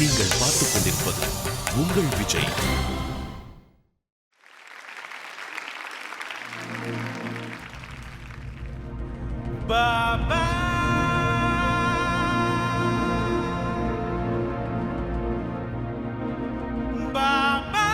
நீங்கள் பார்த்துக் கொண்டிருப்பது உங்கள் விஜய். பாபா பாபா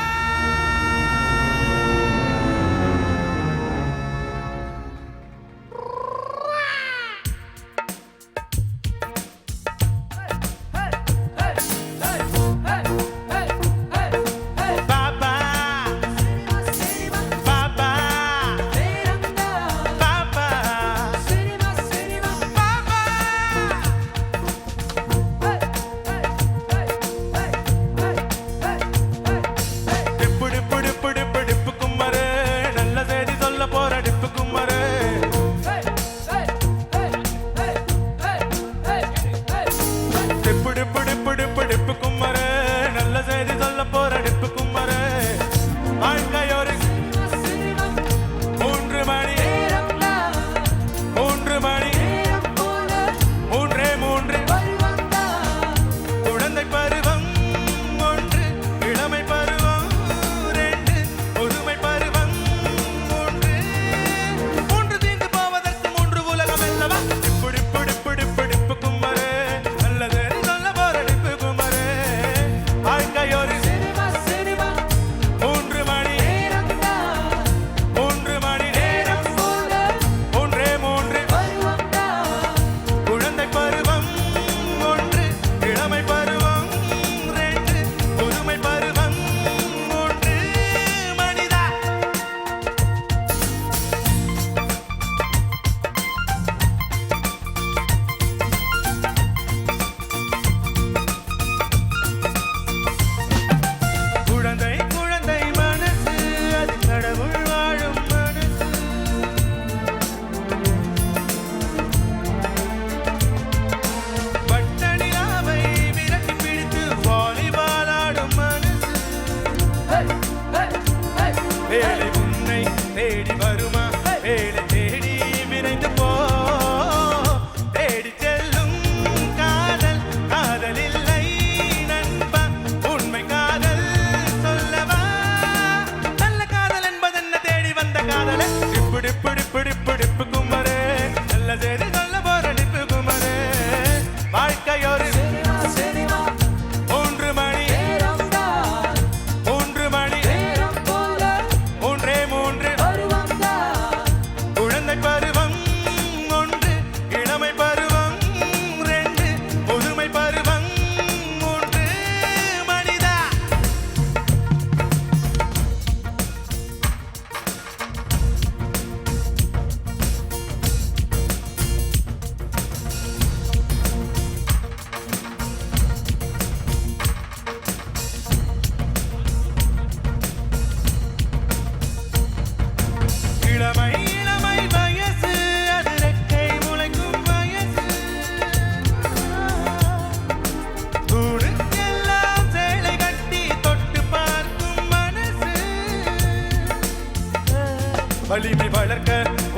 வலிமை வளர்க்க,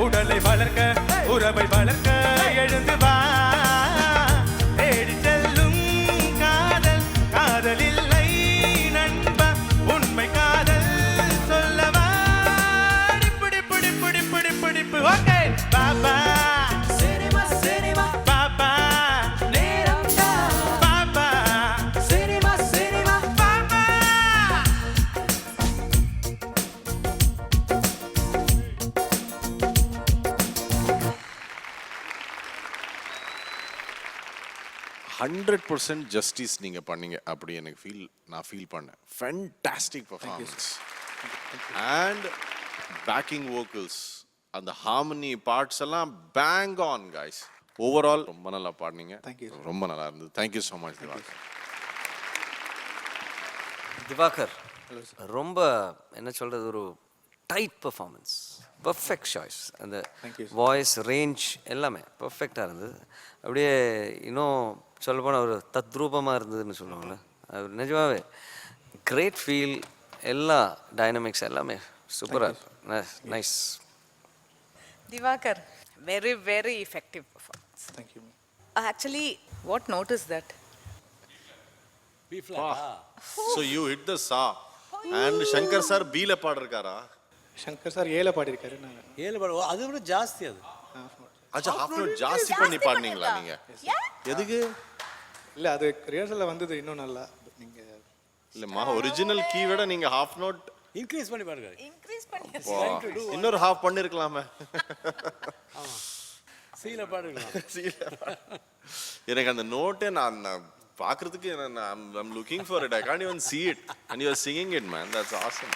உடலை வளர்க்க, உறவை வளர்க்க எழுந்து வா. தேடி செல்லும் காதல் காதல் இல்லை நண்பா, உண்மை காதல் சொல்லவா. பிடி பிடி பிடி பிடி பிடிப்பு ஓகே பாபா ஜஸ்டிஸ் நீங்க பண்ணீங்க அப்படி எனக்கு நான் ஃபீல் பண்ணேன். Fantastic performance and backing vocals, அந்த ஹார்மனி பார்ட்ஸ் எல்லாம் பேங் ஆன் கைஸ். ஓவரால் ரொம்ப நல்லா பாடினீங்க, ரொம்ப நல்லா இருந்தது. Thank you so much Diwakar. Diwakar ரொம்ப என்ன சொல்றது, ஒரு டைட் பெர்ஃபார்மன்ஸ், பர்ஃபெக்ட் சாய்ஸ். அந்த வாய்ஸ் ரேஞ்ச் எல்லாமே பர்ஃபெக்டாக இருந்தது. அப்படியே இன்னும் சொல்லப்போனால் ஒரு தத்ரூபமாக இருந்ததுன்னு சொல்லுவாங்கள்ல, அது நிஜமாவே கிரேட் ஃபீல். எல்லா டைனமிக்ஸ் எல்லாமே சூப்பராக nice. Divakar, very, very effective performance. Thank you. Actually, what noticed that B flat so you hit the சா அண்ட் சங்கர் சார் பீல பாடிருக்காரா? சங்கர் சார் ஏல பாடியிருக்காரு. நான் 7 பாடு அதை விட ஜாஸ்தி அது. அச்சா ஹாஃப் நோட் ஜாஸ்தி பண்ணி பாடுனீங்களா நீங்க? எதுக்கு? இல்லை அது ரிஹர்சலில் வந்தது இன்னும் நல்லா. நீங்கள் இல்லம்மா ஒரிஜினல் கீ விட நீங்க ஹாஃப் நோட் இன்க்ரீஸ் பண்ணி பாடுறாரு. இன்க்ரீஸ் பண்ணி இன்னொரு ஹாஃப் பண்ணிருக்கலாமே. சீல பாடுறாங்க. எனக்கு அந்த நோட்டே நான் பார்க்கிறதுக்கு I'm looking for it. I can't even see it. And you are singing it, man. That's awesome.